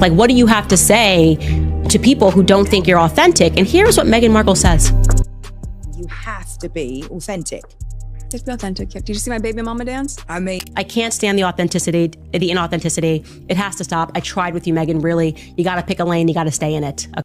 Like, what do you have to say to people who don't think you're authentic? And here's what Meghan Markle says. You have to be authentic. Just be authentic. Did you see my baby mama dance? I can't stand the inauthenticity. It has to stop. I tried with you, Meghan, really. You got to pick a lane. You got to stay in it. Okay.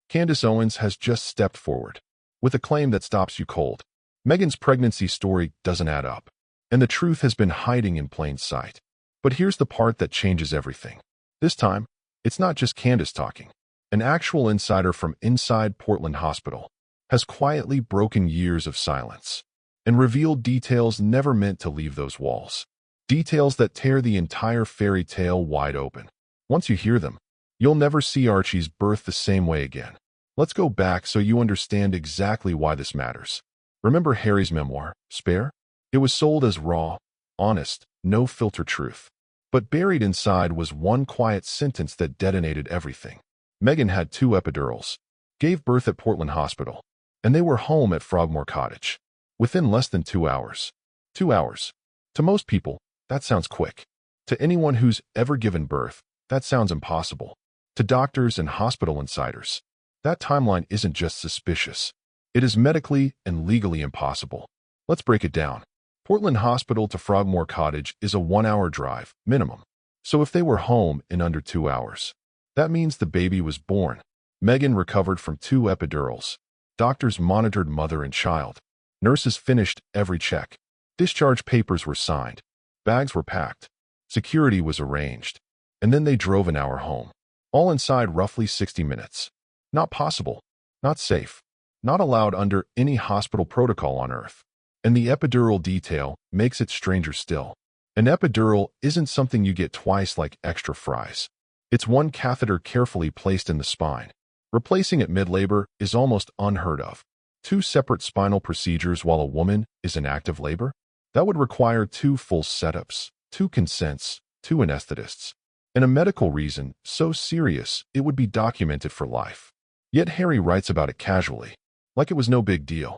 Candace Owens has just stepped forward with a claim that stops you cold. Meghan's pregnancy story doesn't add up, and the truth has been hiding in plain sight. But here's the part that changes everything. This time, it's not just Candace talking. An actual insider from inside Portland Hospital has quietly broken years of silence and revealed details never meant to leave those walls. Details that tear the entire fairy tale wide open. Once you hear them, you'll never see Archie's birth the same way again. Let's go back so you understand exactly why this matters. Remember Harry's memoir, Spare? It was sold as raw, honest, no-filter truth. But buried inside was one quiet sentence that detonated everything. Meghan had 2 epidurals, gave birth at Portland Hospital, and they were home at Frogmore Cottage within less than 2 hours. 2 hours. To most people, that sounds quick. To anyone who's ever given birth, that sounds impossible. To doctors and hospital insiders, that timeline isn't just suspicious. It is medically and legally impossible. Let's break it down. Portland Hospital to Frogmore Cottage is a 1-hour drive, minimum. So if they were home in under 2 hours, that means the baby was born. Meghan recovered from 2 epidurals. Doctors monitored mother and child. Nurses finished every check. Discharge papers were signed. Bags were packed. Security was arranged. And then they drove an hour home. All inside roughly 60 minutes. Not possible. Not safe. Not allowed under any hospital protocol on Earth. And the epidural detail makes it stranger still. An epidural isn't something you get twice like extra fries. It's one catheter carefully placed in the spine. Replacing it mid-labor is almost unheard of. 2 separate spinal procedures while a woman is in active labor? That would require 2 full setups, 2 consents, 2 anesthetists, and a medical reason so serious it would be documented for life. Yet Harry writes about it casually, like it was no big deal.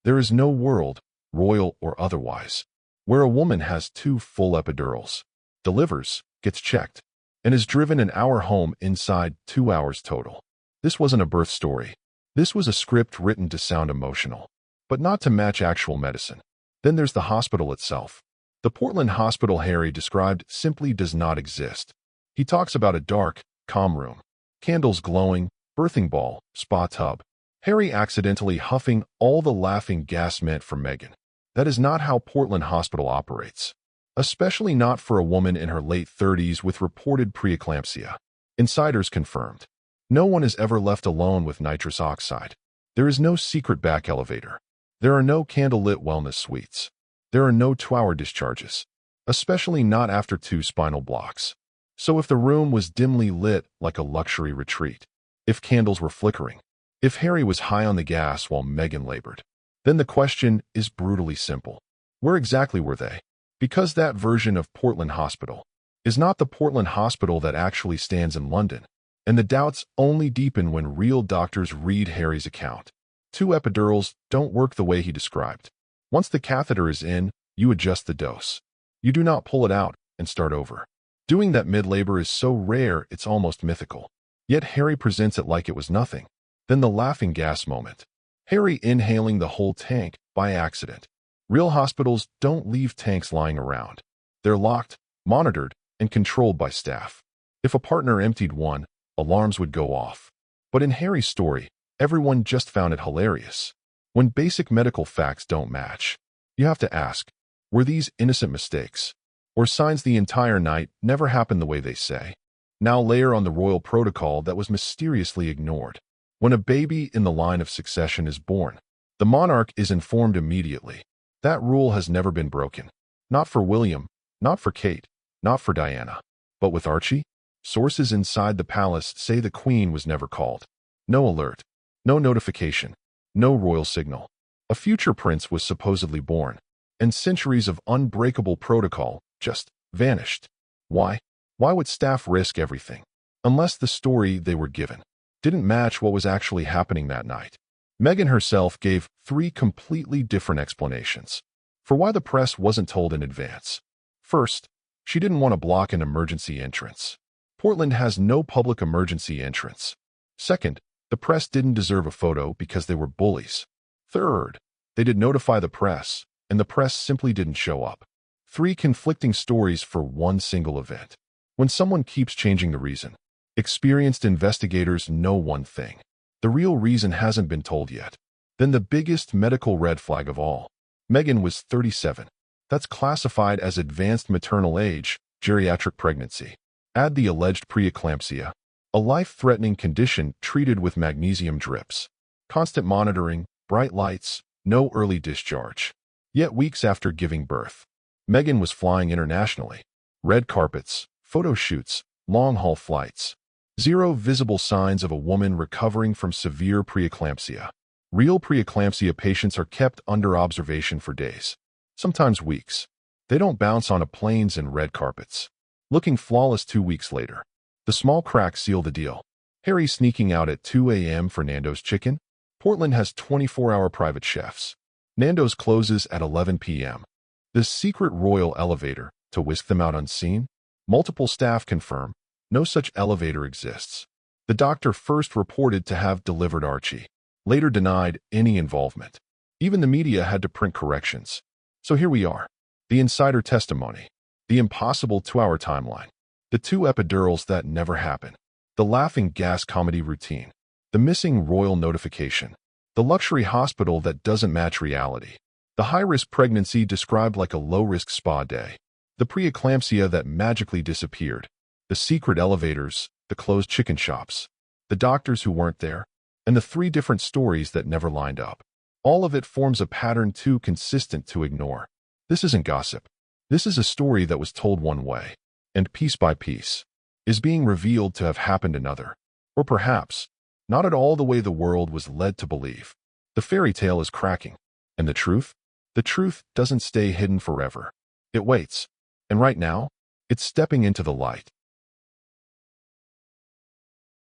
There is no world, royal or otherwise, where a woman has 2 full epidurals, delivers, gets checked, and is driven an hour home inside 2 hours total. This wasn't a birth story. This was a script written to sound emotional, but not to match actual medicine. Then there's the hospital itself. The Portland Hospital Harry described simply does not exist. He talks about a dark, calm room, candles glowing, birthing ball, spa tub, Harry accidentally huffing all the laughing gas meant for Meghan. That is not how Portland Hospital operates, especially not for a woman in her late 30s with reported preeclampsia. Insiders confirmed. No one is ever left alone with nitrous oxide. There is no secret back elevator. There are no candlelit wellness suites. There are no 2-hour discharges, especially not after 2 spinal blocks. So if the room was dimly lit like a luxury retreat, if candles were flickering, if Harry was high on the gas while Meghan labored, then the question is brutally simple. Where exactly were they? Because that version of Portland Hospital is not the Portland Hospital that actually stands in London, and the doubts only deepen when real doctors read Harry's account. 2 epidurals don't work the way he described. Once the catheter is in, you adjust the dose. You do not pull it out and start over. Doing that mid-labor is so rare it's almost mythical. Yet Harry presents it like it was nothing. Then the laughing gas moment. Harry inhaling the whole tank by accident. Real hospitals don't leave tanks lying around. They're locked, monitored, and controlled by staff. If a partner emptied one, alarms would go off. But in Harry's story, everyone just found it hilarious. When basic medical facts don't match, you have to ask, were these innocent mistakes? Or signs the entire night never happened the way they say? Now layer on the royal protocol that was mysteriously ignored. When a baby in the line of succession is born, the monarch is informed immediately. That rule has never been broken. Not for William, not for Kate, not for Diana. But with Archie? Sources inside the palace say the Queen was never called. No alert, no notification, no royal signal. A future prince was supposedly born, and centuries of unbreakable protocol just vanished. Why? Why would staff risk everything? Unless the story they were given didn't match what was actually happening that night. Meghan herself gave 3 completely different explanations for why the press wasn't told in advance. First, she didn't want to block an emergency entrance. Portland has no public emergency entrance. Second, the press didn't deserve a photo because they were bullies. Third, they did notify the press, and the press simply didn't show up. 3 conflicting stories for one single event. When someone keeps changing the reason, experienced investigators know one thing. The real reason hasn't been told yet. Then the biggest medical red flag of all. Meghan was 37. That's classified as advanced maternal age, geriatric pregnancy. Add the alleged preeclampsia, a life-threatening condition treated with magnesium drips. Constant monitoring, bright lights, no early discharge. Yet weeks after giving birth, Meghan was flying internationally. Red carpets, photo shoots, long-haul flights. 0 visible signs of a woman recovering from severe preeclampsia. Real preeclampsia patients are kept under observation for days, sometimes weeks. They don't bounce on planes and red carpets, looking flawless 2 weeks later. The small cracks seal the deal. Harry sneaking out at 2 a.m. for Nando's chicken? Portland has 24-hour private chefs. Nando's closes at 11 p.m. The secret royal elevator to whisk them out unseen? Multiple staff confirm no such elevator exists. The doctor first reported to have delivered Archie, later denied any involvement. Even the media had to print corrections. So here we are. The insider testimony. The impossible 2-hour timeline. The 2 epidurals that never happened. The laughing gas comedy routine. The missing royal notification. The luxury hospital that doesn't match reality. The high-risk pregnancy described like a low-risk spa day. The preeclampsia that magically disappeared. The secret elevators, the closed chicken shops. The doctors who weren't there. And the 3 different stories that never lined up. All of it forms a pattern too consistent to ignore. This isn't gossip. This is a story that was told one way, and piece by piece, is being revealed to have happened another. Or perhaps, not at all the way the world was led to believe. The fairy tale is cracking. And the truth? The truth doesn't stay hidden forever. It waits. And right now, it's stepping into the light.